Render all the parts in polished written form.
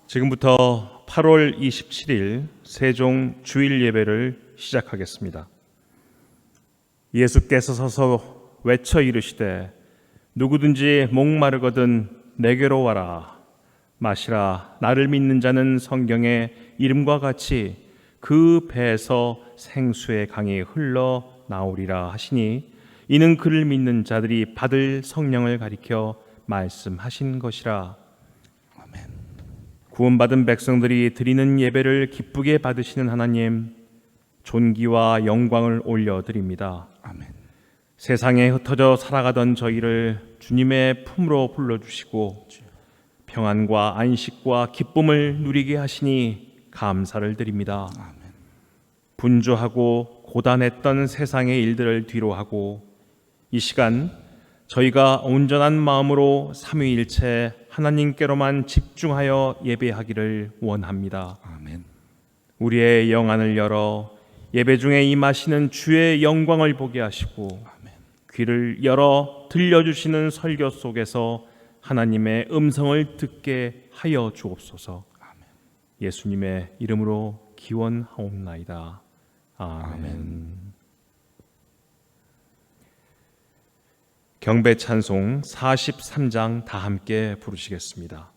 지금부터 8월 27일 세종 주일 예배를 시작하겠습니다. 예수께서 서서 외쳐 이르시되 누구든지 목마르거든 내게로 와라 마시라. 나를 믿는 자는 성경의 이름과 같이 그 배에서 생수의 강이 흘러 나오리라 하시니 이는 그를 믿는 자들이 받을 성령을 가리켜 말씀하신 것이라. 구원받은 백성들이 드리는 예배를 기쁘게 받으시는 하나님, 존귀와 영광을 올려드립니다. 아멘. 세상에 흩어져 살아가던 저희를 주님의 품으로 불러주시고 평안과 안식과 기쁨을 누리게 하시니 감사를 드립니다. 아멘. 분주하고 고단했던 세상의 일들을 뒤로하고 이 시간 저희가 온전한 마음으로 삼위일체 하나님께로만 집중하여 예배하기를 원합니다. 아멘. 우리의 영안을 열어 예배 중에 임하시는 주의 영광을 보게 하시고 아멘. 귀를 열어 들려주시는 설교 속에서 하나님의 음성을 듣게 하여 주옵소서. 아멘. 예수님의 이름으로 기원하옵나이다. 아멘. 아멘. 경배 찬송 43장 다 함께 부르시겠습니다.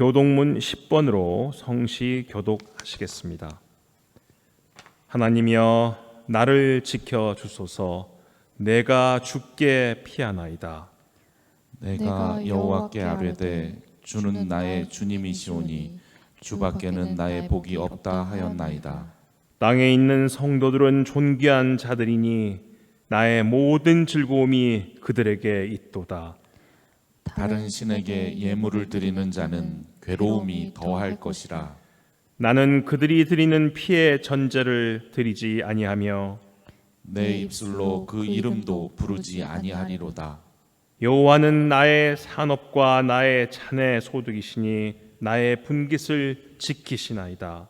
교독문 10번으로 성시 교독하시겠습니다. 하나님이여 나를 지켜 주소서. 내가 주께 피하나이다. 내가 여호와께 아뢰되 주는 나의 주님이시오니 주밖에는 나의 복이 없다 하였나이다. 땅에 있는 성도들은 존귀한 자들이니 나의 모든 즐거움이 그들에게 있도다. 다른 신에게 예물을 드리는 자는 괴로움이 더할 것이라. 나는 그들이 드리는 피의 전제를 드리지 아니하며 내 입술로 그 이름도 부르지 아니하리로다. 여호와는 나의 산업과 나의 찬의 소득이시니 나의 분깃을 지키시나이다.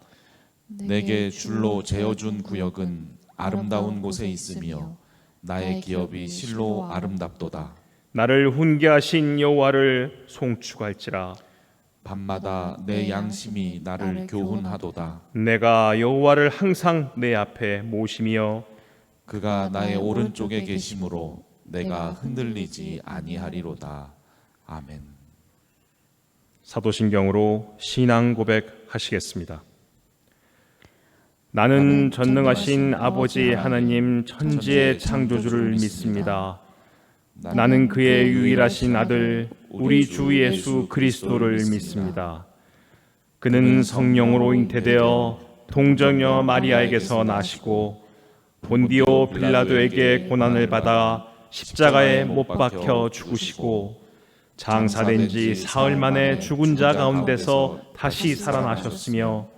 내게 줄로 재어준 구역은 아름다운 곳에 있으며 나의 기업이 실로 아름답도다. 나를 훈계하신 여호와를 송축할지라. 밤마다 내 양심이 나를 교훈하도다. 내가 여호와를 항상 내 앞에 모시며 그가 나의 오른쪽에 계심으로 내가 흔들리지 아니하리로다. 아멘. 사도신경으로 신앙 고백하시겠습니다. 나는 전능하신 아버지 하나님 천지의 창조주를 믿습니다. 나는 그의 유일하신 아들 우리 주 예수 그리스도를 믿습니다. 그는 성령으로 잉태되어 동정녀 마리아에게서 나시고 본디오 빌라도에게 고난을 받아 십자가에 못 박혀 죽으시고 장사된 지 사흘 만에 죽은 자 가운데서 다시 살아나셨으며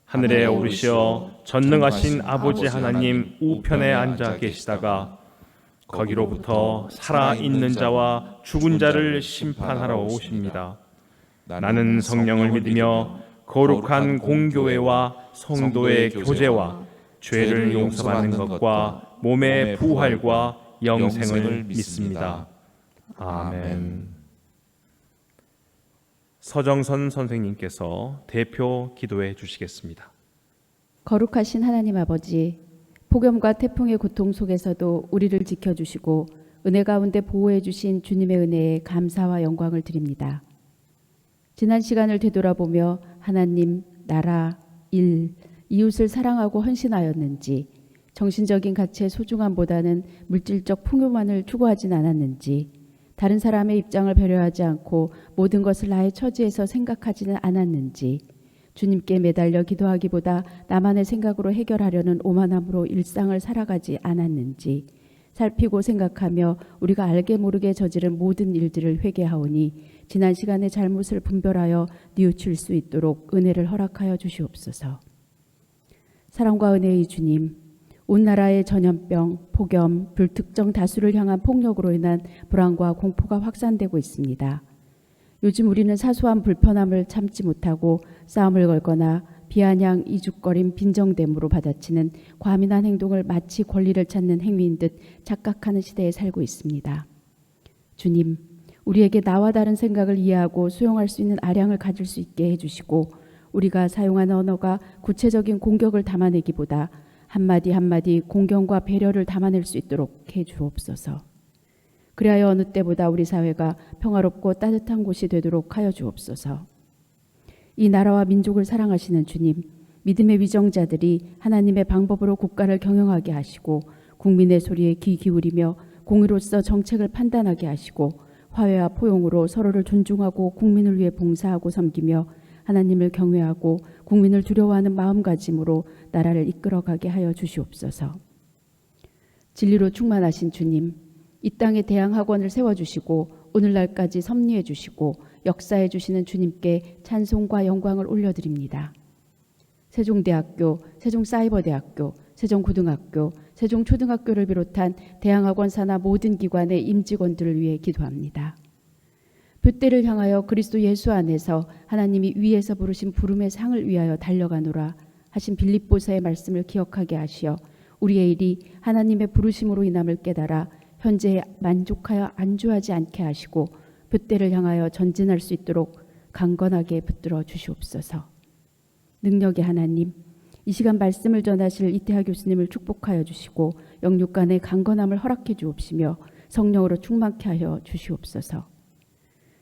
하늘에 오르시어 전능하신 아버지 하나님 우편에 앉아 계시다가 거기로부터 살아있는 자와 죽은 자를 심판하러 오십니다. 나는 성령을 믿으며 거룩한 공교회와 성도의 교제와 죄를 용서받는 것과 몸의 부활과 영생을 믿습니다. 아멘. 서정선 선생님께서 대표 기도해 주시겠습니다. 거룩하신 하나님 아버지, 폭염과 태풍의 고통 속에서도 우리를 지켜주시고 은혜 가운데 보호해 주신 주님의 은혜에 감사와 영광을 드립니다. 지난 시간을 되돌아보며 하나님, 나라, 일, 이웃을 사랑하고 헌신하였는지, 정신적인 가치의 소중함보다는 물질적 풍요만을 추구하진 않았는지, 다른 사람의 입장을 배려하지 않고 모든 것을 나의 처지에서 생각하지는 않았는지, 주님께 매달려 기도하기보다 나만의 생각으로 해결하려는 오만함으로 일상을 살아가지 않았는지 살피고 생각하며 우리가 알게 모르게 저지른 모든 일들을 회개하오니 지난 시간의 잘못을 분별하여 뉘우칠 수 있도록 은혜를 허락하여 주시옵소서. 사랑과 은혜의 주님, 온 나라의 전염병, 폭염, 불특정 다수를 향한 폭력으로 인한 불안과 공포가 확산되고 있습니다. 요즘 우리는 사소한 불편함을 참지 못하고 싸움을 걸거나 비아냥 이죽거림 빈정됨으로 받아치는 과민한 행동을 마치 권리를 찾는 행위인 듯 착각하는 시대에 살고 있습니다. 주님, 우리에게 나와 다른 생각을 이해하고 수용할 수 있는 아량을 가질 수 있게 해주시고 우리가 사용하는 언어가 구체적인 공격을 담아내기보다 한마디 한마디 공경과 배려를 담아낼 수 있도록 해주옵소서. 그리하여 어느 때보다 우리 사회가 평화롭고 따뜻한 곳이 되도록 하여 주옵소서. 이 나라와 민족을 사랑하시는 주님, 믿음의 위정자들이 하나님의 방법으로 국가를 경영하게 하시고 국민의 소리에 귀 기울이며 공의로서 정책을 판단하게 하시고 화해와 포용으로 서로를 존중하고 국민을 위해 봉사하고 섬기며 하나님을 경외하고 국민을 두려워하는 마음가짐으로 나라를 이끌어가게 하여 주시옵소서. 진리로 충만하신 주님, 이 땅에 대항학원을 세워주시고 오늘날까지 섭리해 주시고 역사해 주시는 주님께 찬송과 영광을 올려드립니다. 세종대학교, 세종사이버대학교, 세종고등학교, 세종초등학교를 비롯한 대항학원 산하 모든 기관의 임직원들을 위해 기도합니다. 둯대를 향하여 그리스도 예수 안에서 하나님이 위에서 부르신 부름의 상을 위하여 달려가노라 하신 빌립보서의 말씀을 기억하게 하시어 우리의 일이 하나님의 부르심으로 인함을 깨달아 현재에 만족하여 안주하지 않게 하시고 둯대를 향하여 전진할 수 있도록 강건하게 붙들어 주시옵소서. 능력의 하나님, 이 시간 말씀을 전하실 이태하 교수님을 축복하여 주시고 영육간의 강건함을 허락해 주옵시며 성령으로 충만케 하여 주시옵소서.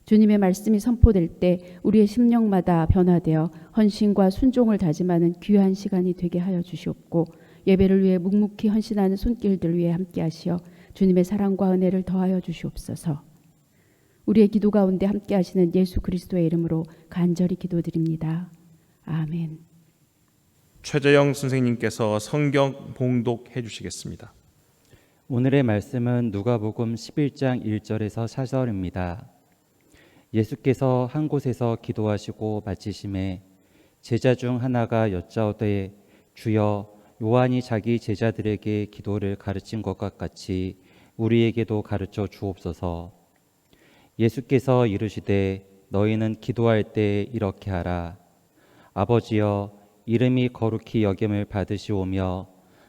주님의 말씀이 선포될 때 우리의 심령마다 변화되어 헌신과 순종을 다짐하는 귀한 시간이 되게 하여 주시옵고 예배를 위해 묵묵히 헌신하는 손길들 위해 함께 하시어 주님의 사랑과 은혜를 더하여 주시옵소서. 우리의 기도 가운데 함께 하시는 예수 그리스도의 이름으로 간절히 기도드립니다. 아멘. 최재영 선생님께서 성경 봉독해 주시겠습니다. 오늘의 말씀은 누가복음 11장 1절에서 4절입니다. 예수께서 한 곳에서 기도하시고 마치심에 제자 중 하나가 여짜오되 주여, 요한이 자기 제자들에게 기도를 가르친 것과 같이 우리에게도 가르쳐 주옵소서. 예수께서 이르시되 너희는 기도할 때 이렇게 하라. 아버지여, 이름이 거룩히 여김을 받으시오며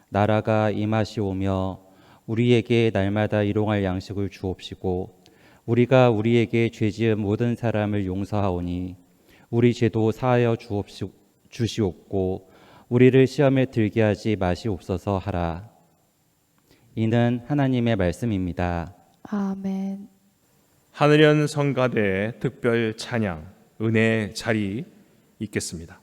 나라가 임하시오며 우리에게 날마다 일용할 양식을 주옵시고 우리가 우리에게 죄지은 모든 사람을 용서하오니 우리 죄도 사하여 주시옵고 우리를 시험에 들게 하지 마시옵소서 하라. 이는 하나님의 말씀입니다. 아멘. 하늘연 성가대의 특별 찬양 은혜 자리 있겠습니다.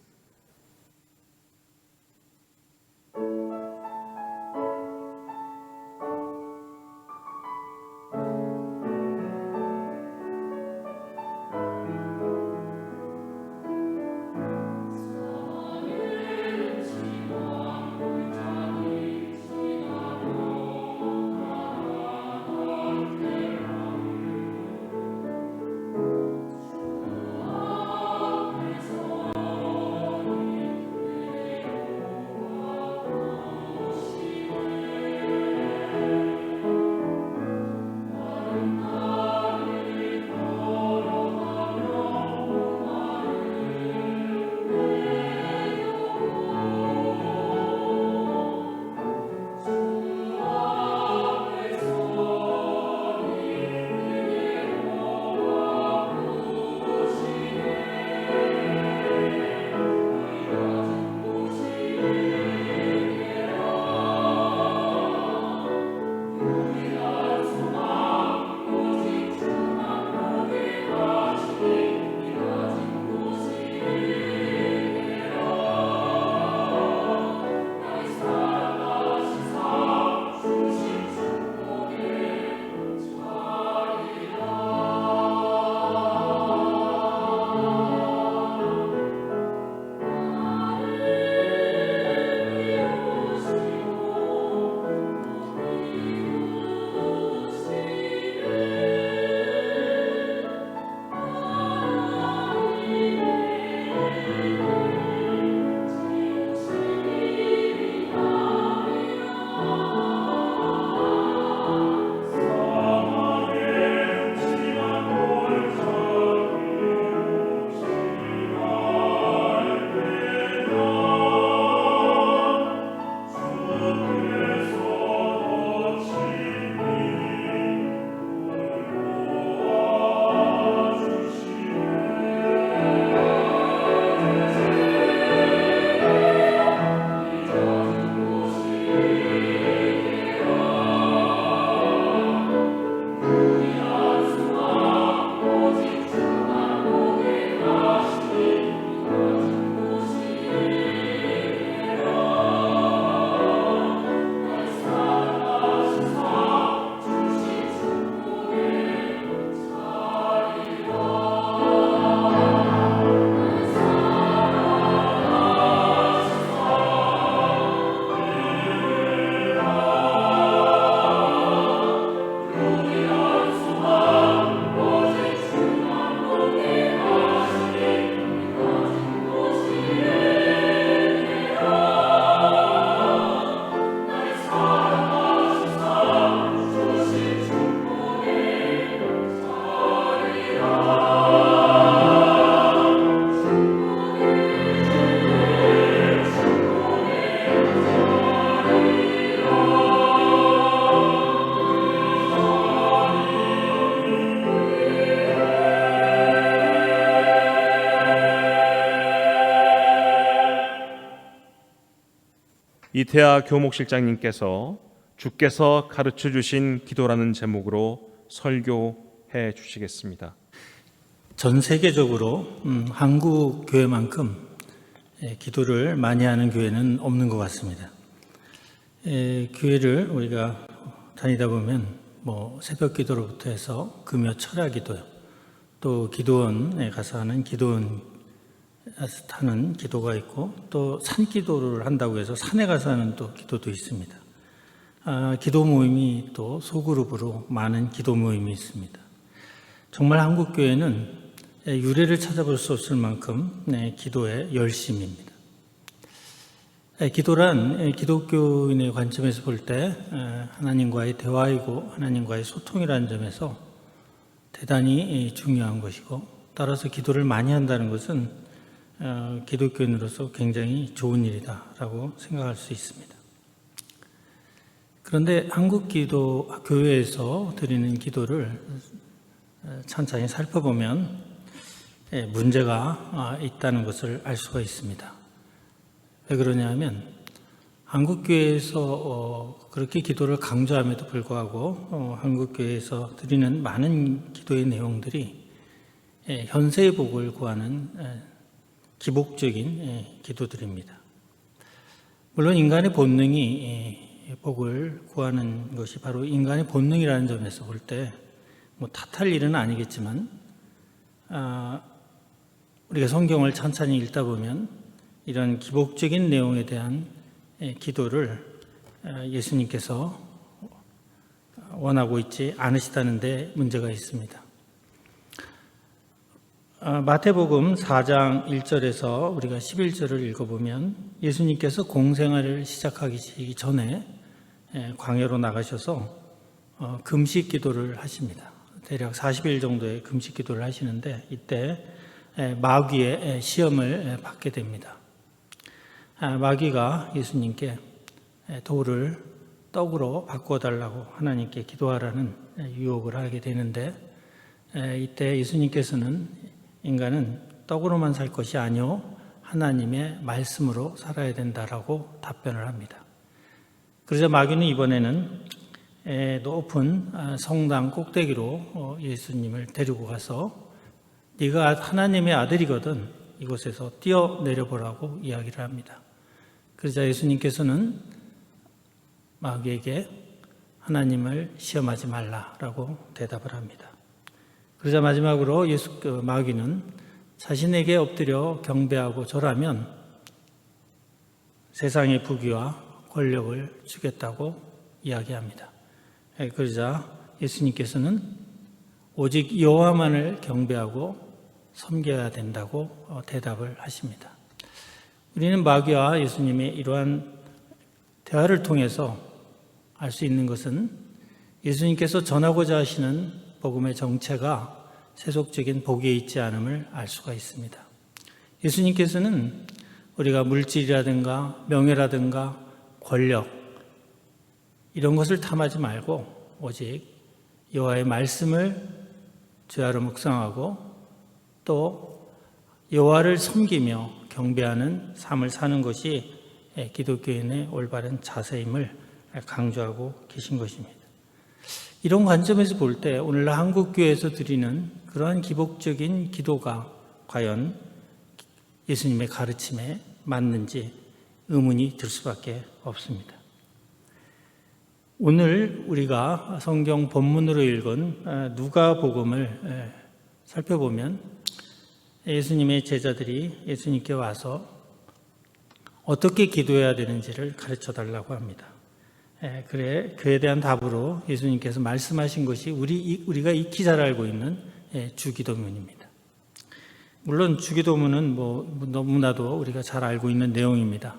이태하 교목실장님께서 주께서 가르쳐 주신 기도라는 제목으로 설교해 주시겠습니다. 전 세계적으로 한국 교회만큼 기도를 많이 하는 교회는 없는 것 같습니다. 교회를 우리가 다니다 보면 새벽 기도로부터 해서 금요 철야 기도요, 또 기도원에 가서 하는 기도원 하는 기도가 있고, 또 산 기도를 한다고 해서 산에 가서 하는 또 기도도 있습니다. 기도 모임이 또 소그룹으로 많은 기도 모임이 있습니다. 정말 한국 교회는 유례를 찾아볼 수 없을 만큼 기도의 열심입니다. 기도란 기독교인의 관점에서 볼 때 하나님과의 대화이고 하나님과의 소통이라는 점에서 대단히 중요한 것이고, 따라서 기도를 많이 한다는 것은 기독교인으로서 굉장히 좋은 일이다라고 생각할 수 있습니다. 그런데 한국 기도 교회에서 드리는 기도를 천천히 살펴보면 문제가 있다는 것을 알 수가 있습니다. 왜 그러냐면 한국 교회에서 그렇게 기도를 강조함에도 불구하고 한국 교회에서 드리는 많은 기도의 내용들이 현세의 복을 구하는 기복적인 기도들입니다. 물론 인간의 본능이 복을 구하는 것이 바로 인간의 본능이라는 점에서 볼 때 뭐 탓할 일은 아니겠지만 우리가 성경을 천천히 읽다 보면 이런 기복적인 내용에 대한 기도를 예수님께서 원하고 있지 않으시다는 데 문제가 있습니다. 마태복음 4장 1절에서 우리가 11절을 읽어보면 예수님께서 공생활을 시작하기 전에 광야로 나가셔서 금식 기도를 하십니다. 대략 40일 정도의 금식 기도를 하시는데 이때 마귀의 시험을 받게 됩니다. 마귀가 예수님께 돌을 떡으로 바꿔달라고 하나님께 기도하라는 유혹을 하게 되는데 이때 예수님께서는 인간은 떡으로만 살 것이 아니요 하나님의 말씀으로 살아야 된다라고 답변을 합니다. 그러자 마귀는 이번에는 높은 성당 꼭대기로 예수님을 데리고 가서 네가 하나님의 아들이거든 이곳에서 뛰어내려 보라고 이야기를 합니다. 그러자 예수님께서는 마귀에게 하나님을 시험하지 말라라고 대답을 합니다. 그러자 마지막으로 마귀는 자신에게 엎드려 경배하고 절하면 세상의 부귀와 권력을 주겠다고 이야기합니다. 그러자 예수님께서는 오직 여호와만을 경배하고 섬겨야 된다고 대답을 하십니다. 우리는 마귀와 예수님의 이러한 대화를 통해서 알 수 있는 것은 예수님께서 전하고자 하시는 복음의 정체가 세속적인 복에 있지 않음을 알 수가 있습니다. 예수님께서는 우리가 물질이라든가 명예라든가 권력 이런 것을 탐하지 말고 오직 여호와의 말씀을 죄하러 묵상하고 또 여호와를 섬기며 경배하는 삶을 사는 것이 기독교인의 올바른 자세임을 강조하고 계신 것입니다. 이런 관점에서 볼 때 오늘날 한국교회에서 드리는 그러한 기복적인 기도가 과연 예수님의 가르침에 맞는지 의문이 들 수밖에 없습니다. 오늘 우리가 성경 본문으로 읽은 누가복음을 살펴보면 예수님의 제자들이 예수님께 와서 어떻게 기도해야 되는지를 가르쳐 달라고 합니다. 그에 대한 답으로 예수님께서 말씀하신 것이 우리가 익히 잘 알고 있는 주기도문입니다. 물론 주기도문은 너무나도 우리가 잘 알고 있는 내용입니다.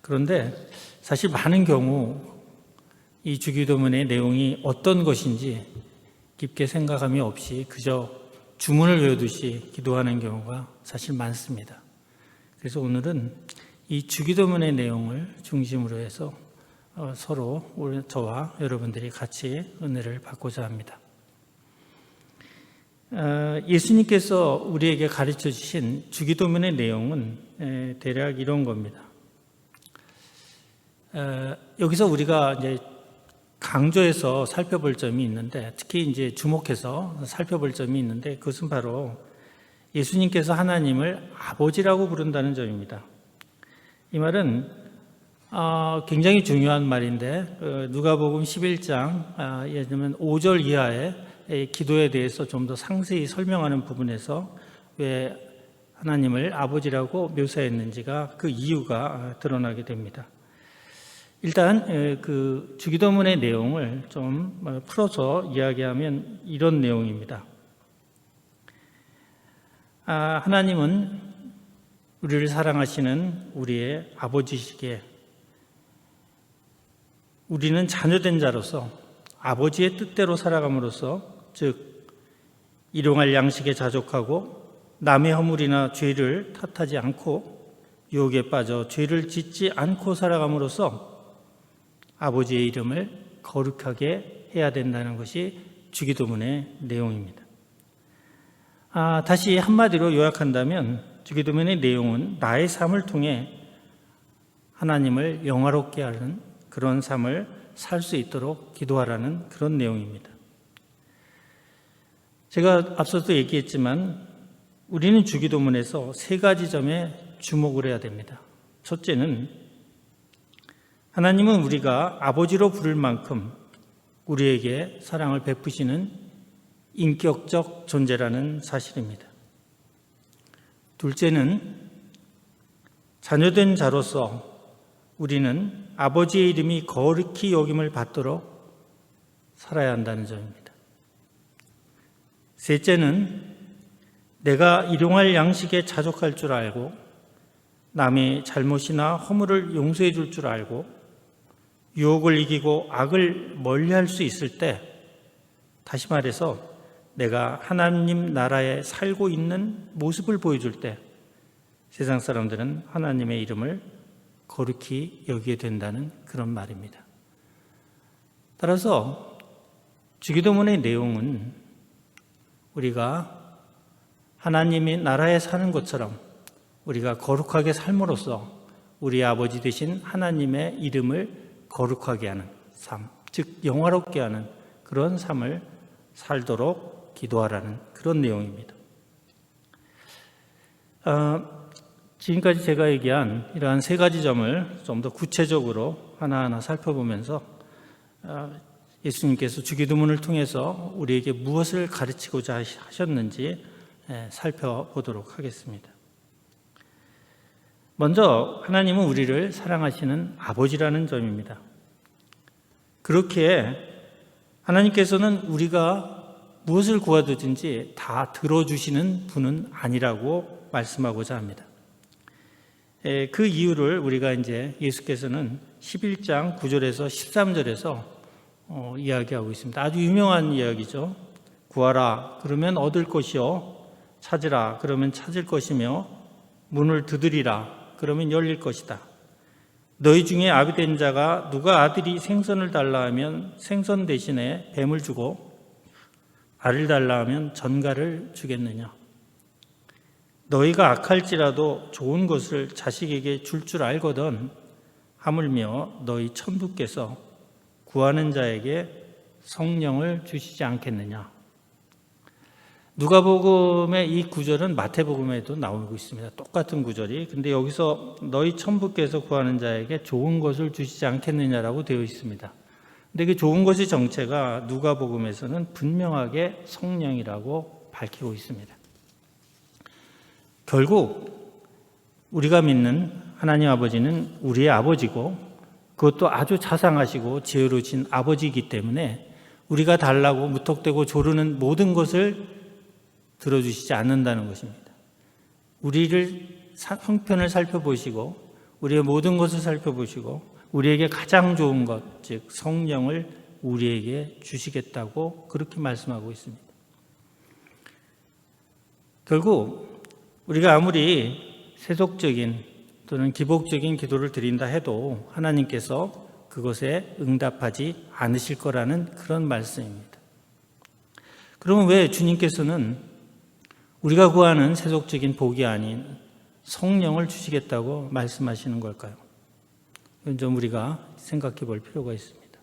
그런데 사실 많은 경우 이 주기도문의 내용이 어떤 것인지 깊게 생각함이 없이 그저 주문을 외우듯이 기도하는 경우가 사실 많습니다. 그래서 오늘은 이 주기도문의 내용을 중심으로 해서 서로 저와 여러분들이 같이 은혜를 받고자 합니다. 예수님께서 우리에게 가르쳐 주신 주기도문의 내용은 대략 이런 겁니다. 여기서 우리가 이제 강조해서 살펴볼 점이 있는데, 특히 이제 주목해서 살펴볼 점이 있는데, 그것은 바로 예수님께서 하나님을 아버지라고 부른다는 점입니다. 이 말은 굉장히 중요한 말인데, 누가복음 11장 예를 들면 5절 이하의 기도에 대해서 좀 더 상세히 설명하는 부분에서 왜 하나님을 아버지라고 묘사했는지가 그 이유가 드러나게 됩니다. 일단 그 주기도문의 내용을 좀 풀어서 이야기하면 이런 내용입니다. 하나님은 우리를 사랑하시는 우리의 아버지시기에 우리는 자녀된 자로서 아버지의 뜻대로 살아감으로써 즉 일용할 양식에 자족하고 남의 허물이나 죄를 탓하지 않고 유혹에 빠져 죄를 짓지 않고 살아감으로써 아버지의 이름을 거룩하게 해야 된다는 것이 주기도문의 내용입니다. 다시 한마디로 요약한다면 주기도문의 내용은 나의 삶을 통해 하나님을 영화롭게 하는 그런 삶을 살 수 있도록 기도하라는 그런 내용입니다. 제가 앞서도 얘기했지만 우리는 주기도문에서 세 가지 점에 주목을 해야 됩니다. 첫째는 하나님은 우리가 아버지로 부를 만큼 우리에게 사랑을 베푸시는 인격적 존재라는 사실입니다. 둘째는 자녀된 자로서 우리는 아버지의 이름이 거룩히 여김을 받도록 살아야 한다는 점입니다. 셋째는 내가 일용할 양식에 자족할 줄 알고 남의 잘못이나 허물을 용서해 줄 줄 알고 유혹을 이기고 악을 멀리할 수 있을 때, 다시 말해서 내가 하나님 나라에 살고 있는 모습을 보여줄 때 세상 사람들은 하나님의 이름을 거룩히 여기게 된다는 그런 말입니다. 따라서 주기도문의 내용은 우리가 하나님의 나라에 사는 것처럼 우리가 거룩하게 삶으로써 우리 아버지 되신 하나님의 이름을 거룩하게 하는 삶, 즉 영화롭게 하는 그런 삶을 살도록 기도하라는 그런 내용입니다. 지금까지 제가 얘기한 이러한 세 가지 점을 좀 더 구체적으로 하나하나 살펴보면서 예수님께서 주기도문을 통해서 우리에게 무엇을 가르치고자 하셨는지 살펴보도록 하겠습니다. 먼저 하나님은 우리를 사랑하시는 아버지라는 점입니다. 그렇게 하나님께서는 우리가 무엇을 구하든지 다 들어주시는 분은 아니라고 말씀하고자 합니다. 그 이유를 우리가 이제 예수께서는 11장 9절에서 13절에서 이야기하고 있습니다. 아주 유명한 이야기죠. 구하라 그러면 얻을 것이요, 찾으라 그러면 찾을 것이며, 문을 두드리라 그러면 열릴 것이다. 너희 중에 아비 된 자가 누가 아들이 생선을 달라 하면 생선 대신에 뱀을 주고 알을 달라 하면 전갈을 주겠느냐. 너희가 악할지라도 좋은 것을 자식에게 줄 줄 알거든 하물며 너희 천부께서 구하는 자에게 성령을 주시지 않겠느냐. 누가복음의 이 구절은 마태복음에도 나오고 있습니다. 똑같은 구절이. 근데 여기서 너희 천부께서 구하는 자에게 좋은 것을 주시지 않겠느냐라고 되어 있습니다. 근데 그 좋은 것의 정체가 누가복음에서는 분명하게 성령이라고 밝히고 있습니다. 결국 우리가 믿는 하나님 아버지는 우리의 아버지고 그것도 아주 자상하시고 지혜로우신 아버지이기 때문에 우리가 달라고 무턱대고 조르는 모든 것을 들어주시지 않는다는 것입니다. 우리를 형편을 살펴보시고 우리의 모든 것을 살펴보시고 우리에게 가장 좋은 것, 즉 성령을 우리에게 주시겠다고 그렇게 말씀하고 있습니다. 결국 우리가 아무리 세속적인 또는 기복적인 기도를 드린다 해도 하나님께서 그것에 응답하지 않으실 거라는 그런 말씀입니다. 그러면 왜 주님께서는 우리가 구하는 세속적인 복이 아닌 성령을 주시겠다고 말씀하시는 걸까요? 이건 좀 우리가 생각해 볼 필요가 있습니다.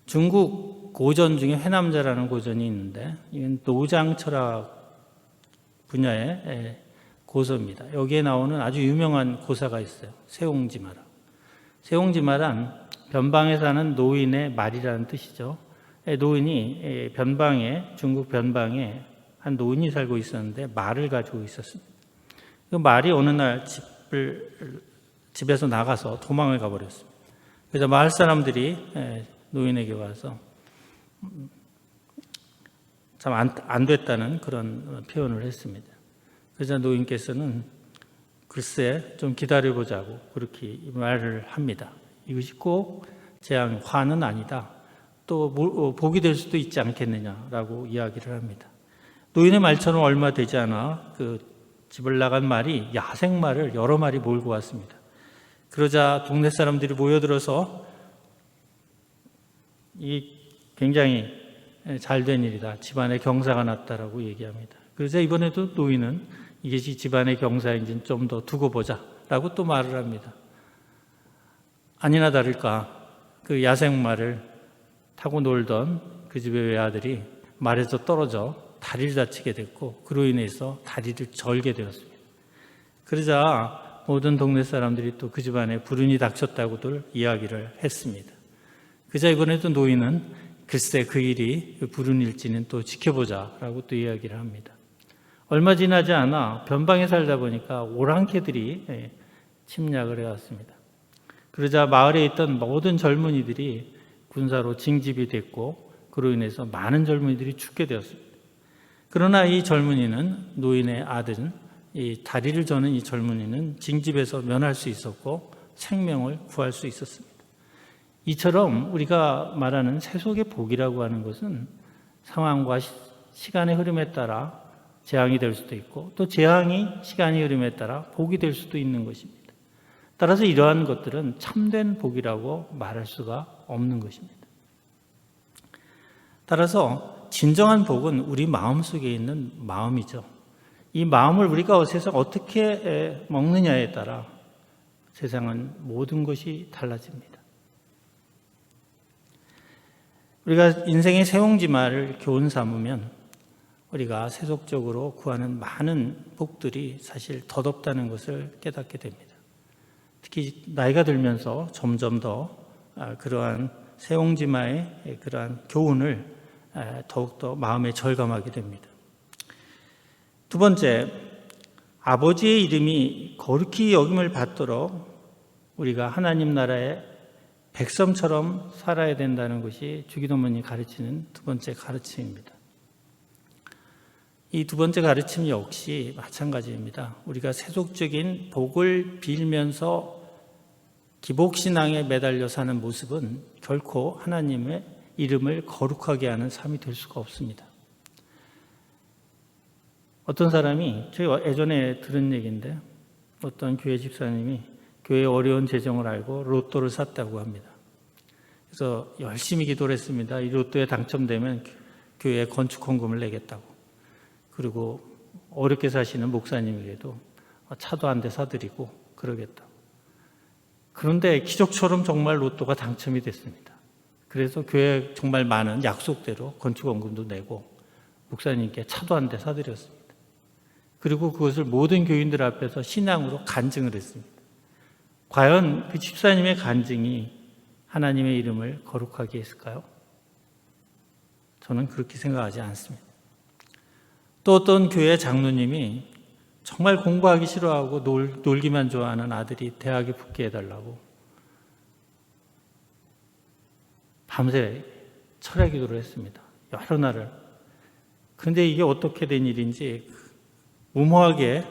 중국 고전 중에 회남자라는 고전이 있는데 이건 노장 철학 분야의 고서입니다. 여기에 나오는 아주 유명한 고사가 있어요. 세옹지마라. 세옹지마란 변방에 사는 노인의 말이라는 뜻이죠. 노인이 중국 변방에 한 노인이 살고 있었는데 말을 가지고 있었습니다. 그 말이 어느 날 집에서 나가서 도망을 가버렸습니다. 그래서 마을 사람들이 노인에게 와서 참 안 됐다는 그런 표현을 했습니다. 그래서 노인께서는 글쎄 좀 기다려보자고 그렇게 말을 합니다. 이것이 꼭 재앙, 화는 아니다. 또 복이 될 수도 있지 않겠느냐라고 이야기를 합니다. 노인의 말처럼 얼마 되지 않아 그 집을 나간 말이 야생말을 여러 마리 몰고 왔습니다. 그러자 동네 사람들이 모여들어서 이 굉장히 잘된 일이다, 집안에 경사가 났다라고 얘기합니다. 그러자 이번에도 노인은 이것이 집안의 경사인지는 좀 더 두고 보자 라고 또 말을 합니다. 아니나 다를까 그 야생말을 타고 놀던 그 집의 외아들이 말에서 떨어져 다리를 다치게 됐고, 그로 인해서 다리를 절게 되었습니다. 그러자 모든 동네 사람들이 또 그 집안에 불운이 닥쳤다고들 이야기를 했습니다. 그자 이번에도 노인은 글쎄 그 일이 불운일지는 또 지켜보자 라고 또 이야기를 합니다. 얼마 지나지 않아 변방에 살다 보니까 오랑캐들이 침략을 해왔습니다. 그러자 마을에 있던 모든 젊은이들이 군사로 징집이 됐고, 그로 인해서 많은 젊은이들이 죽게 되었습니다. 그러나 이 젊은이는, 노인의 아들은, 이 다리를 저는 이 젊은이는 징집에서 면할 수 있었고 생명을 구할 수 있었습니다. 이처럼 우리가 말하는 세속의 복이라고 하는 것은 상황과 시간의 흐름에 따라 재앙이 될 수도 있고, 또 재앙이 시간의 흐름에 따라 복이 될 수도 있는 것입니다. 따라서 이러한 것들은 참된 복이라고 말할 수가 없는 것입니다. 따라서 진정한 복은 우리 마음속에 있는 마음이죠. 이 마음을 우리가 세상 어떻게 먹느냐에 따라 세상은 모든 것이 달라집니다. 우리가 인생의 세옹지마를 교훈 삼으면 우리가 세속적으로 구하는 많은 복들이 사실 덧없다는 것을 깨닫게 됩니다. 특히 나이가 들면서 점점 더 그러한 세옹지마의 그러한 교훈을 더욱더 마음에 절감하게 됩니다. 두 번째, 아버지의 이름이 거룩히 여김을 받도록 우리가 하나님 나라의 백성처럼 살아야 된다는 것이 주기도문이 가르치는 두 번째 가르침입니다. 이 두 번째 가르침 역시 마찬가지입니다. 우리가 세속적인 복을 빌면서 기복신앙에 매달려 사는 모습은 결코 하나님의 이름을 거룩하게 하는 삶이 될 수가 없습니다. 어떤 사람이, 제가 예전에 들은 얘기인데, 어떤 교회 집사님이 교회의 어려운 재정을 알고 로또를 샀다고 합니다. 그래서 열심히 기도를 했습니다. 이 로또에 당첨되면 교회에 건축 헌금을 내겠다고. 그리고 어렵게 사시는 목사님에게도 차도 한 대 사드리고 그러겠다고. 그런데 기적처럼 정말 로또가 당첨이 됐습니다. 그래서 교회에 정말 많은 약속대로 건축 헌금도 내고 목사님께 차도 한 대 사드렸습니다. 그리고 그것을 모든 교인들 앞에서 신앙으로 간증을 했습니다. 과연 그 집사님의 간증이 하나님의 이름을 거룩하게 했을까요? 저는 그렇게 생각하지 않습니다. 또 어떤 교회 장로님이 정말 공부하기 싫어하고 놀기만 좋아하는 아들이 대학에 붙게 해달라고 밤새 철야 기도를 했습니다. 여러 날을. 그런데 이게 어떻게 된 일인지 무모하게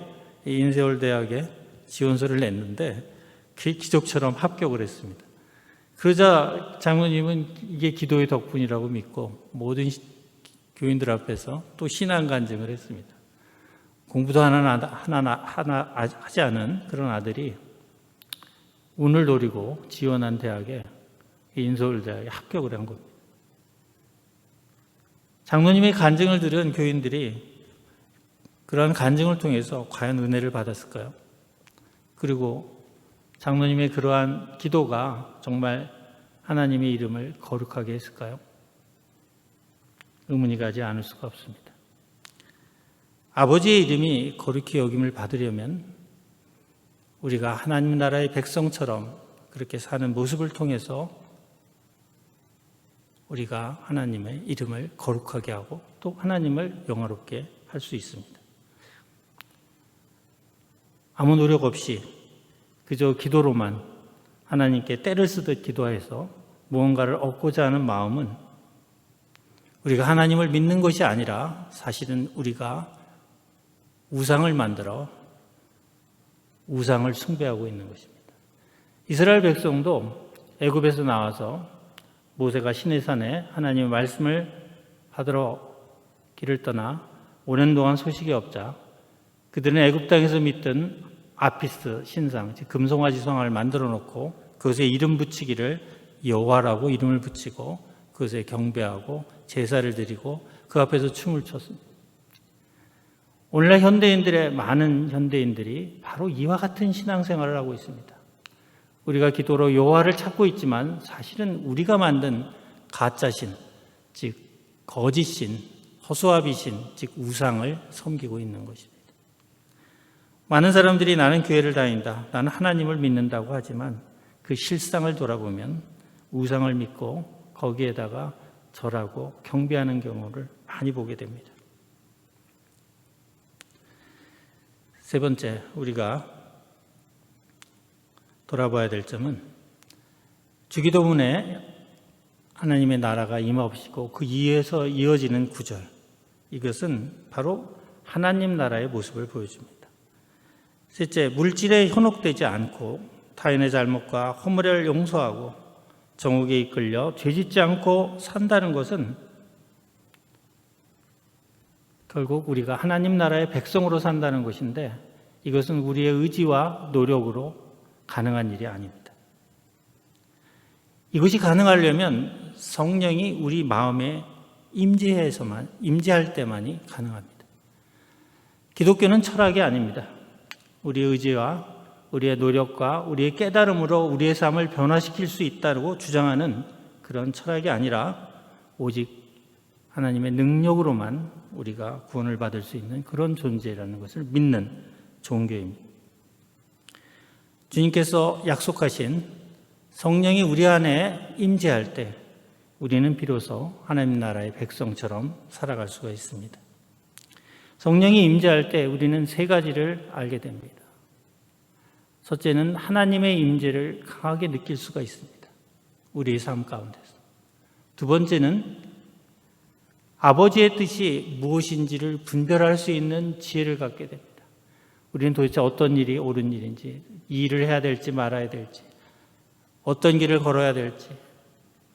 인서울대학에 지원서를 냈는데 그게 기적처럼 합격을 했습니다. 그러자 장로님은 이게 기도의 덕분이라고 믿고 모든 교인들 앞에서 또 신앙 간증을 했습니다. 공부도 하나 하지 않은 그런 아들이 운을 노리고 지원한 대학에, 인서울대학에 합격을 한 겁니다. 장로님의 간증을 들은 교인들이 그러한 간증을 통해서 과연 은혜를 받았을까요? 그리고 장로님의 그러한 기도가 정말 하나님의 이름을 거룩하게 했을까요? 의문이 가지 않을 수가 없습니다. 아버지의 이름이 거룩히 여김을 받으려면 우리가 하나님 나라의 백성처럼 그렇게 사는 모습을 통해서 우리가 하나님의 이름을 거룩하게 하고 또 하나님을 영화롭게 할 수 있습니다. 아무 노력 없이 그저 기도로만 하나님께 때를 쓰듯 기도해서 무언가를 얻고자 하는 마음은 우리가 하나님을 믿는 것이 아니라 사실은 우리가 우상을 만들어 우상을 숭배하고 있는 것입니다. 이스라엘 백성도 애굽에서 나와서 모세가 시내산에 하나님의 말씀을 받으러 길을 떠나 오랜 동안 소식이 없자 그들은 애굽 땅에서 믿던 아피스 신상, 즉 금송아지 성을 만들어 놓고 그것에 이름 붙이기를 여호와라고 이름을 붙이고 그것에 경배하고 제사를 드리고 그 앞에서 춤을 췄습니다. 오늘날 많은 현대인들이 바로 이와 같은 신앙생활을 하고 있습니다. 우리가 기도로 여호와를 찾고 있지만 사실은 우리가 만든 가짜신, 즉 거짓신, 허수아비신, 즉 우상을 섬기고 있는 것입니다. 많은 사람들이 나는 교회를 다닌다, 나는 하나님을 믿는다고 하지만 그 실상을 돌아보면 우상을 믿고 거기에다가 절하고 경배하는 경우를 많이 보게 됩니다. 세 번째, 우리가 돌아봐야 될 점은 주기도문에 하나님의 나라가 임하옵시고 그 이에서 이어지는 구절, 이것은 바로 하나님 나라의 모습을 보여줍니다. 셋째, 물질에 현혹되지 않고 타인의 잘못과 허물을 용서하고 정욕에 이끌려 죄짓지 않고 산다는 것은 결국 우리가 하나님 나라의 백성으로 산다는 것인데 이것은 우리의 의지와 노력으로 가능한 일이 아닙니다. 이것이 가능하려면 성령이 우리 마음에 임재할 때만이 가능합니다. 기독교는 철학이 아닙니다. 우리의 의지와 우리의 노력과 우리의 깨달음으로 우리의 삶을 변화시킬 수 있다고 주장하는 그런 철학이 아니라 오직 하나님의 능력으로만 우리가 구원을 받을 수 있는 그런 존재라는 것을 믿는 종교입니다. 주님께서 약속하신 성령이 우리 안에 임재할 때 우리는 비로소 하나님 나라의 백성처럼 살아갈 수가 있습니다. 성령이 임재할 때 우리는 세 가지를 알게 됩니다. 첫째는 하나님의 임재를 강하게 느낄 수가 있습니다. 우리의 삶 가운데서. 두 번째는 아버지의 뜻이 무엇인지를 분별할 수 있는 지혜를 갖게 됩니다. 우리는 도대체 어떤 일이 옳은 일인지, 이 일을 해야 될지 말아야 될지, 어떤 길을 걸어야 될지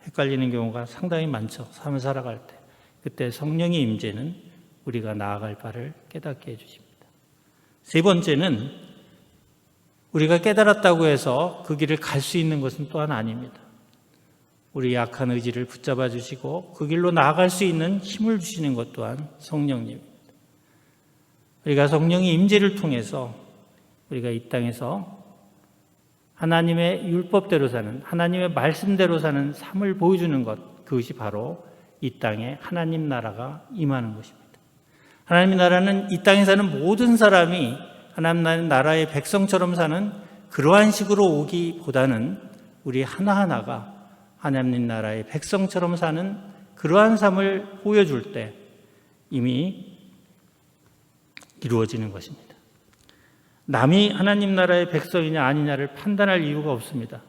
헷갈리는 경우가 상당히 많죠. 삶을 살아갈 때. 그때 성령의 임재는 우리가 나아갈 바를 깨닫게 해주십니다. 세 번째는 우리가 깨달았다고 해서 그 길을 갈 수 있는 것은 또한 아닙니다. 우리 약한 의지를 붙잡아 주시고 그 길로 나아갈 수 있는 힘을 주시는 것 또한 성령님입니다. 우리가 성령의 임재를 통해서 우리가 이 땅에서 하나님의 율법대로 사는, 하나님의 말씀대로 사는 삶을 보여주는 것, 그것이 바로 이 땅에 하나님 나라가 임하는 것입니다. 하나님 나라는 이 땅에 사는 모든 사람이 하나님 나라의 백성처럼 사는 그러한 식으로 오기보다는 우리 하나하나가 하나님 나라의 백성처럼 사는 그러한 삶을 보여줄 때 이미 이루어지는 것입니다. 남이 하나님 나라의 백성이냐 아니냐를 판단할 이유가 없습니다.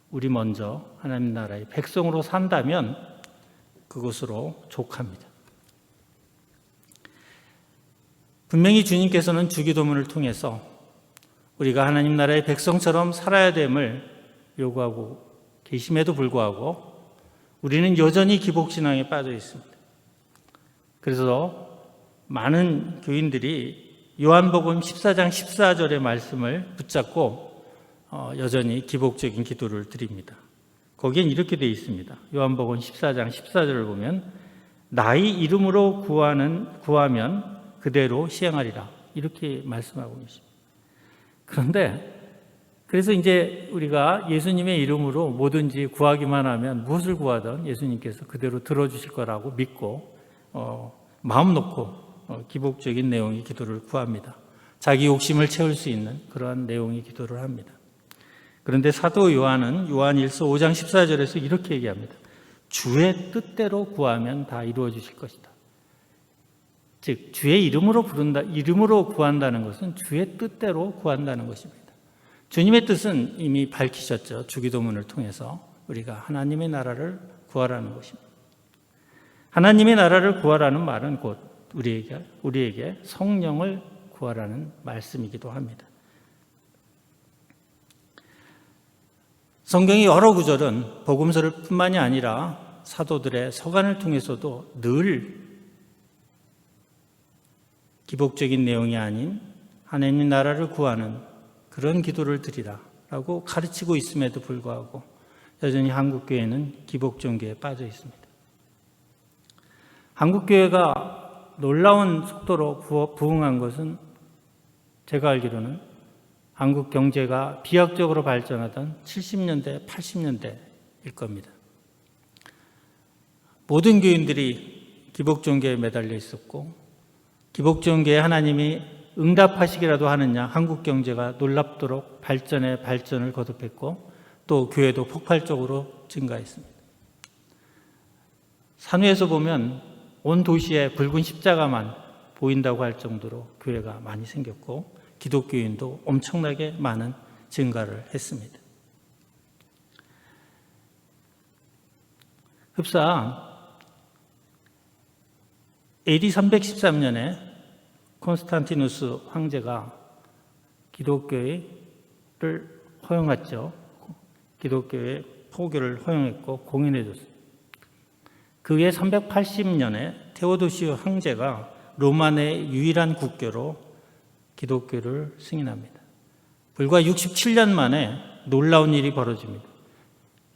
우리 먼저 하나님 나라의 백성으로 산다면 그것으로 족합니다. 분명히 주님께서는 주기도문을 통해서 우리가 하나님 나라의 백성처럼 살아야 됨을 요구하고 계심에도 불구하고 우리는 여전히 기복신앙에 빠져 있습니다. 그래서 많은 교인들이 요한복음 14장 14절의 말씀을 붙잡고 여전히 기복적인 기도를 드립니다. 거기엔 이렇게 되어 있습니다. 요한복음 14장 14절을 보면 나의 이름으로 구하면 그대로 시행하리라. 이렇게 말씀하고 계십니다. 그런데 그래서 이제 우리가 예수님의 이름으로 뭐든지 구하기만 하면 무엇을 구하든 예수님께서 그대로 들어주실 거라고 믿고 마음 놓고 기복적인 내용의 기도를 구합니다. 자기 욕심을 채울 수 있는 그러한 내용의 기도를 합니다. 그런데 사도 요한은 요한일서 5장 14절에서 이렇게 얘기합니다. 주의 뜻대로 구하면 다 이루어 주실 것이다. 즉 주의 이름으로 구한다는 것은 주의 뜻대로 구한다는 것입니다. 주님의 뜻은 이미 밝히셨죠. 주기도문을 통해서 우리가 하나님의 나라를 구하라는 것입니다. 하나님의 나라를 구하라는 말은 곧 우리에게 성령을 구하라는 말씀이기도 합니다. 성경의 여러 구절은 복음서를 뿐만이 아니라 사도들의 서간을 통해서도 늘 기복적인 내용이 아닌 하나님 나라를 구하는 그런 기도를 드리라라고 가르치고 있음에도 불구하고 여전히 한국교회는 기복종교에 빠져 있습니다. 한국교회가 놀라운 속도로 부흥한 것은 제가 알기로는 한국 경제가 비약적으로 발전하던 70년대, 80년대일 겁니다. 모든 교인들이 기복종교에 매달려 있었고 기복종교에 하나님이 응답하시기라도 하느냐 한국 경제가 놀랍도록 발전을 거듭했고 또 교회도 폭발적으로 증가했습니다. 산위에서 보면 온 도시에 붉은 십자가만 보인다고 할 정도로 교회가 많이 생겼고 기독교인도 엄청나게 많은 증가를 했습니다. 흡사 AD 313년에 콘스탄티누스 황제가 기독교를 허용했죠. 기독교의 포교를 허용했고 공인해줬습니다. 그 후에 380년에 테오도시우 황제가 로마 내 유일한 국교로 기독교를 승인합니다. 불과 67년 만에 놀라운 일이 벌어집니다.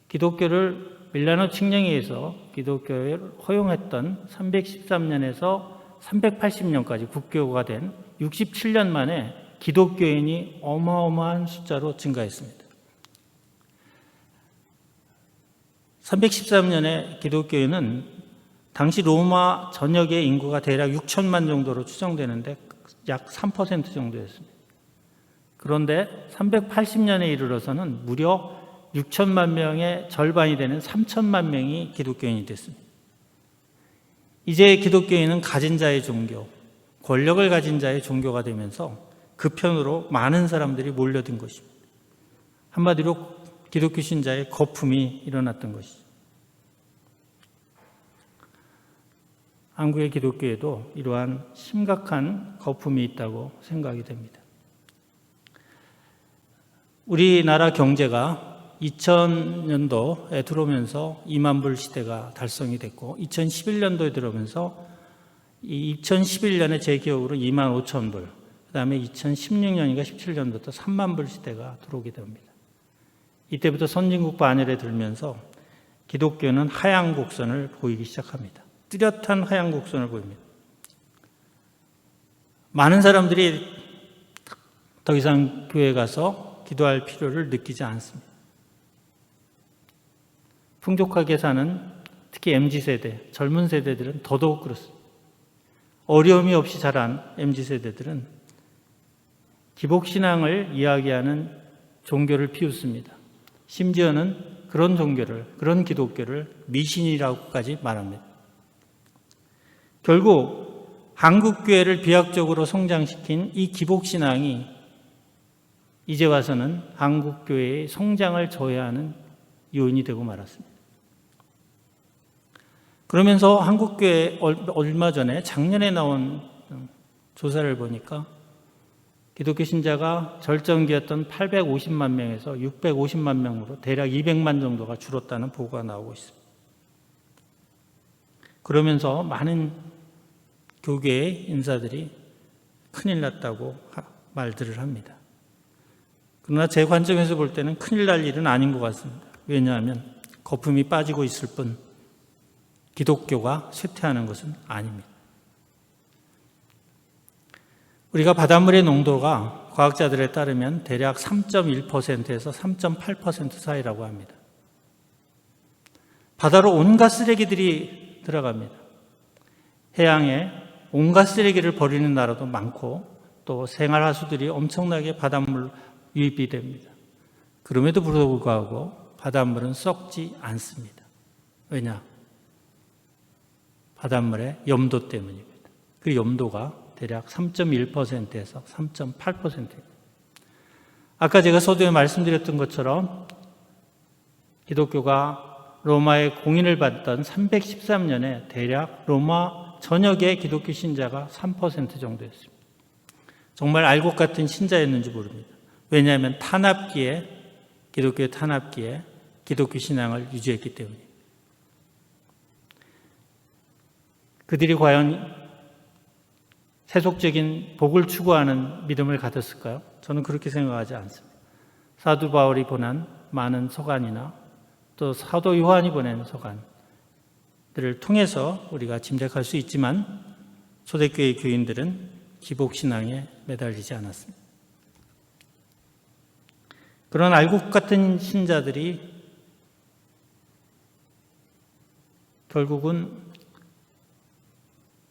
기독교를 밀라노 칙령에서 기독교를 허용했던 313년에서 380년까지 국교가 된 67년 만에 기독교인이 어마어마한 숫자로 증가했습니다. 313년에 기독교인은 당시 로마 전역의 인구가 대략 6천만 정도로 추정되는데 약 3% 정도였습니다. 그런데 380년에 이르러서는 무려 6천만 명의 절반이 되는 3천만 명이 기독교인이 됐습니다. 이제 기독교인은 가진 자의 종교, 권력을 가진 자의 종교가 되면서 그 편으로 많은 사람들이 몰려든 것입니다. 한마디로 기독교 신자의 거품이 일어났던 것이죠. 한국의 기독교에도 이러한 심각한 거품이 있다고 생각이 됩니다. 우리나라 경제가 2000년도에 들어오면서 2만 불 시대가 달성이 됐고 2011년도에 들어오면서 2011년에 제 기억으로 2만 5천 불, 그 다음에 2016년인가 17년부터 3만 불 시대가 들어오게 됩니다. 이때부터 선진국 반열에 들면서 기독교는 하향 곡선을 보이기 시작합니다. 뚜렷한 하향 곡선을 보입니다. 많은 사람들이 더 이상 교회에 가서 기도할 필요를 느끼지 않습니다. 풍족하게 사는 특히 MZ세대, 젊은 세대들은 더더욱 그렇습니다. 어려움이 없이 자란 MZ세대들은 기복신앙을 이야기하는 종교를 피웠습니다. 심지어는 그런 종교를, 그런 기독교를 미신이라고까지 말합니다. 결국 한국교회를 비약적으로 성장시킨 이 기복신앙이 이제 와서는 한국교회의 성장을 저해하는 요인이 되고 말았습니다. 그러면서 한국교회 얼마 전에 작년에 나온 조사를 보니까 기독교 신자가 절정기였던 850만 명에서 650만 명으로 대략 200만 정도가 줄었다는 보고가 나오고 있습니다. 그러면서 많은 교계의 인사들이 큰일 났다고 말들을 합니다. 그러나 제 관점에서 볼 때는 큰일 날 일은 아닌 것 같습니다. 왜냐하면 거품이 빠지고 있을 뿐 기독교가 쇠퇴하는 것은 아닙니다. 우리가 바닷물의 농도가 과학자들에 따르면 대략 3.1%에서 3.8% 사이라고 합니다. 바다로 온갖 쓰레기들이 들어갑니다. 해양에 온갖 쓰레기를 버리는 나라도 많고 또 생활하수들이 엄청나게 바닷물 유입이 됩니다. 그럼에도 불구하고 바닷물은 썩지 않습니다. 왜냐? 바닷물의 염도 때문입니다. 그 염도가 대략 3.1%에서 3.8%입니다. 아까 제가 서두에 말씀드렸던 것처럼 기독교가 로마의 공인을 받던 313년에 대략 로마 전역의 기독교 신자가 3% 정도였습니다. 정말 알곡 같은 신자였는지 모릅니다. 왜냐하면 기독교의 탄압기에 기독교 신앙을 유지했기 때문입니다. 그들이 과연 세속적인 복을 추구하는 믿음을 가졌을까요? 저는 그렇게 생각하지 않습니다. 사도 바울이 보낸 많은 서간이나 또 사도 요한이 보낸 서간들을 통해서 우리가 짐작할 수 있지만 초대교회 교인들은 기복신앙에 매달리지 않았습니다. 그런 알곡 같은 신자들이 결국은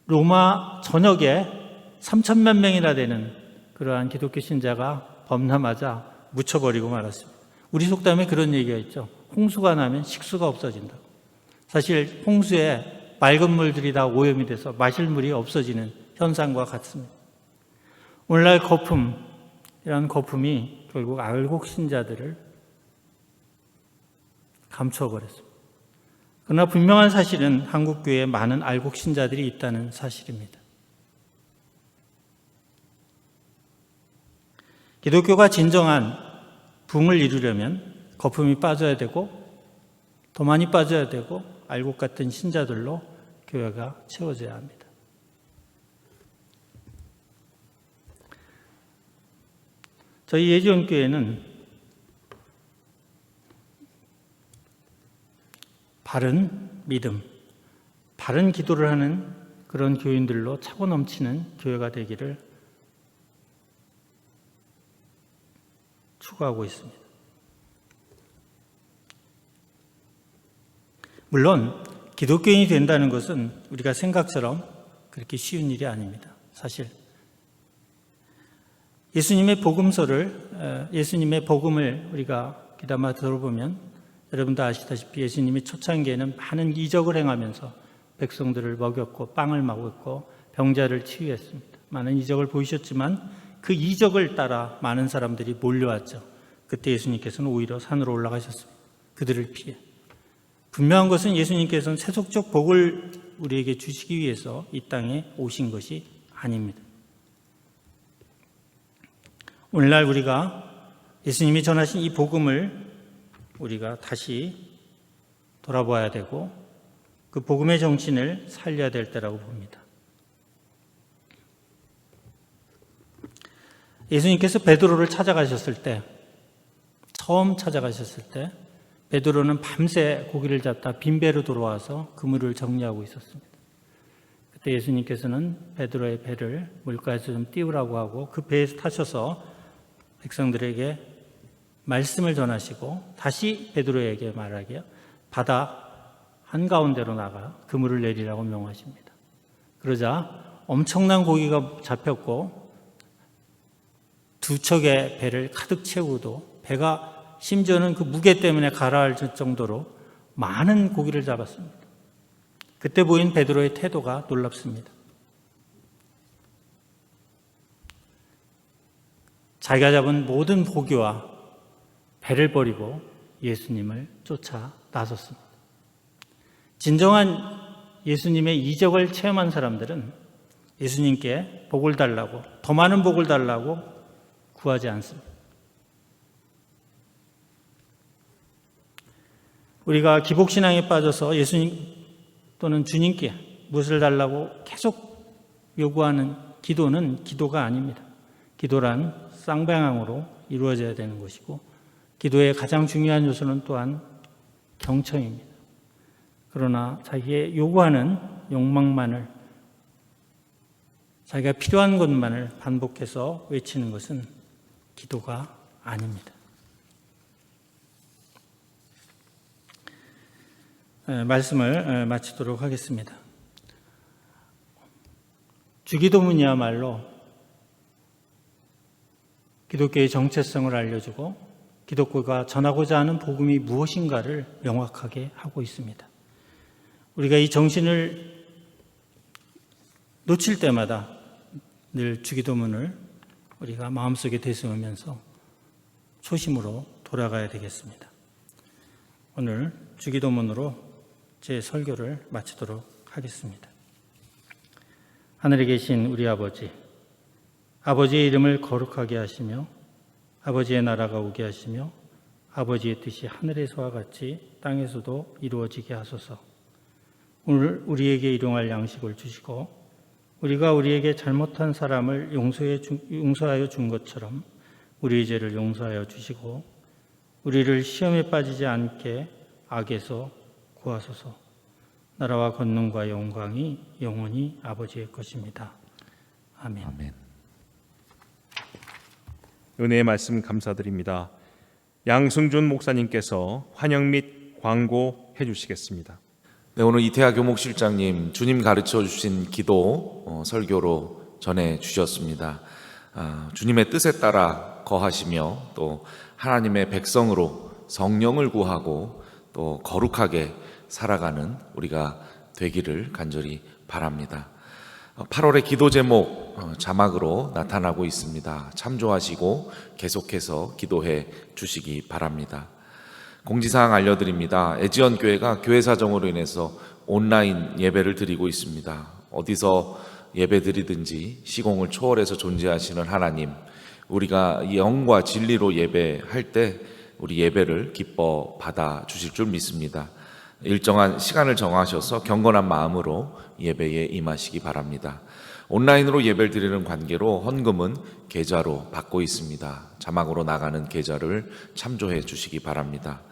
로마 전역에 3천만 명이나 되는 그러한 기독교 신자가 범람하자 묻혀버리고 말았습니다. 우리 속담에 그런 얘기가 있죠. 홍수가 나면 식수가 없어진다. 사실 홍수에 맑은 물들이 다 오염이 돼서 마실 물이 없어지는 현상과 같습니다. 오늘날 이런 거품이 결국 알곡 신자들을 감춰버렸습니다. 그러나 분명한 사실은 한국교회에 많은 알곡 신자들이 있다는 사실입니다. 기독교가 진정한 붕을 이루려면 거품이 빠져야 되고 더 많이 빠져야 되고 알곡 같은 신자들로 교회가 채워져야 합니다. 저희 예지원교회는 바른 믿음, 바른 기도를 하는 그런 교인들로 차고 넘치는 교회가 되기를 추구하고 있습니다. 물론 기독교인이 된다는 것은 우리가 생각처럼 그렇게 쉬운 일이 아닙니다. 사실 예수님의 복음을 우리가 귀담아 들어보면 여러분도 아시다시피 예수님이 초창기에는 많은 이적을 행하면서 백성들을 먹였고 빵을 먹였고 병자를 치유했습니다. 많은 이적을 보이셨지만 그 이적을 따라 많은 사람들이 몰려왔죠. 그때 예수님께서는 오히려 산으로 올라가셨습니다. 그들을 피해. 분명한 것은 예수님께서는 세속적 복을 우리에게 주시기 위해서 이 땅에 오신 것이 아닙니다. 오늘날 우리가 예수님이 전하신 이 복음을 우리가 다시 돌아봐야 되고 그 복음의 정신을 살려야 될 때라고 봅니다. 예수님께서 베드로를 찾아가셨을 때, 처음 찾아가셨을 때 베드로는 밤새 고기를 잡다 빈배로 돌아와서 그물을 정리하고 있었습니다. 그때 예수님께서는 베드로의 배를 물가에서 좀 띄우라고 하고 그 배에 타셔서 백성들에게 말씀을 전하시고 다시 베드로에게 말하기요. 바다 한가운데로 나가 그물을 내리라고 명하십니다. 그러자 엄청난 고기가 잡혔고 두 척의 배를 가득 채우고도 배가 심지어는 그 무게 때문에 가라앉을 정도로 많은 고기를 잡았습니다. 그때 보인 베드로의 태도가 놀랍습니다. 자기가 잡은 모든 고기와 배를 버리고 예수님을 쫓아 나섰습니다. 진정한 예수님의 이적을 체험한 사람들은 예수님께 복을 달라고, 더 많은 복을 달라고 구하지 않습니다. 우리가 기복신앙에 빠져서 예수님 또는 주님께 무엇을 달라고 계속 요구하는 기도는 기도가 아닙니다. 기도란 쌍방향으로 이루어져야 되는 것이고 기도의 가장 중요한 요소는 또한 경청입니다. 그러나 자기의 요구하는 욕망만을, 자기가 필요한 것만을 반복해서 외치는 것은 기도가 아닙니다. 말씀을 마치도록 하겠습니다. 주기도문이야말로 기독교의 정체성을 알려주고 기독교가 전하고자 하는 복음이 무엇인가를 명확하게 하고 있습니다. 우리가 이 정신을 놓칠 때마다 늘 주기도문을 우리가 마음속에 되새으면서 초심으로 돌아가야 되겠습니다. 오늘 주기도문으로 제 설교를 마치도록 하겠습니다. 하늘에 계신 우리 아버지, 아버지의 이름을 거룩하게 하시며 아버지의 나라가 오게 하시며 아버지의 뜻이 하늘에서와 같이 땅에서도 이루어지게 하소서. 오늘 우리에게 일용할 양식을 주시고 우리가 우리에게 잘못한 사람을 용서하여 준 것처럼 우리의 죄를 용서하여 주시고 우리를 시험에 빠지지 않게 악에서 구하소서. 나라와 권능과 영광이 영원히 아버지의 것입니다. 아멘. 아멘. 은혜의 말씀 감사드립니다. 양승준 목사님께서 환영 및 광고해 주시겠습니다. 네, 오늘 이태하 교목실장님 주님 가르쳐 주신 기도 설교로 전해 주셨습니다. 주님의 뜻에 따라 거하시며 또 하나님의 백성으로 성령을 구하고 또 거룩하게 살아가는 우리가 되기를 간절히 바랍니다. 8월의 기도 제목 자막으로 나타나고 있습니다. 참조하시고 계속해서 기도해 주시기 바랍니다. 공지사항 알려드립니다. 애지연 교회가 교회 사정으로 인해서 온라인 예배를 드리고 있습니다. 어디서 예배 드리든지 시공을 초월해서 존재하시는 하나님, 우리가 영과 진리로 예배할 때 우리 예배를 기뻐 받아 주실 줄 믿습니다. 일정한 시간을 정하셔서 경건한 마음으로 예배에 임하시기 바랍니다. 온라인으로 예배를 드리는 관계로 헌금은 계좌로 받고 있습니다. 자막으로 나가는 계좌를 참조해 주시기 바랍니다.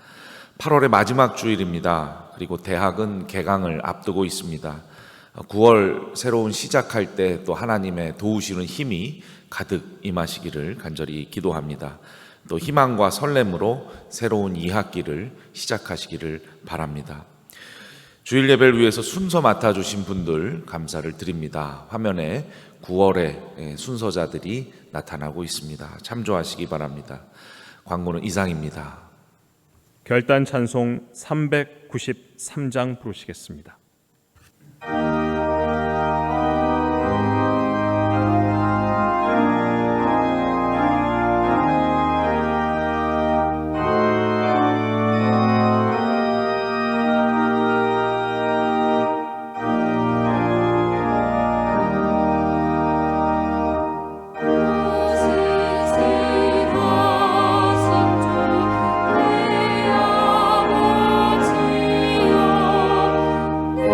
8월의 마지막 주일입니다. 그리고 대학은 개강을 앞두고 있습니다. 9월 새로운 시작할 때 또 하나님의 도우시는 힘이 가득 임하시기를 간절히 기도합니다. 또 희망과 설렘으로 새로운 2학기를 시작하시기를 바랍니다. 주일 예배를 위해서 순서 맡아주신 분들 감사를 드립니다. 화면에 9월의 순서자들이 나타나고 있습니다. 참조하시기 바랍니다. 광고는 이상입니다. 결단 찬송 393장 부르시겠습니다. 내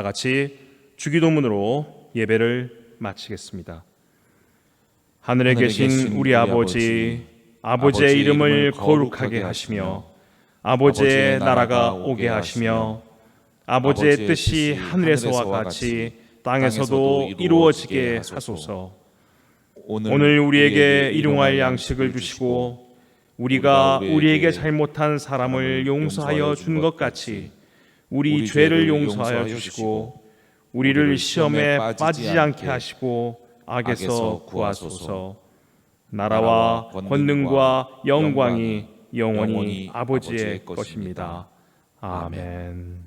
같이 주기도문으로 예배를 마치겠습니다. 하늘에 계신 우리 아버지, 아버지의 이름을 거룩하게 하시며 아버지의 나라가 오게 하시며 아버지의 뜻이 하늘에서와 같이 땅에서도 이루어지게 하소서. 오늘 우리에게 일용할 양식을 주시고 우리가 우리에게 잘못한 사람을 용서하여 준 것 같이 우리 죄를 용서하여 주시고 우리를 시험에 빠지지 않게 하시고 악에서 구하소서. 나라와 권능과 영광이 영원히 아버지의 것입니다. 아멘.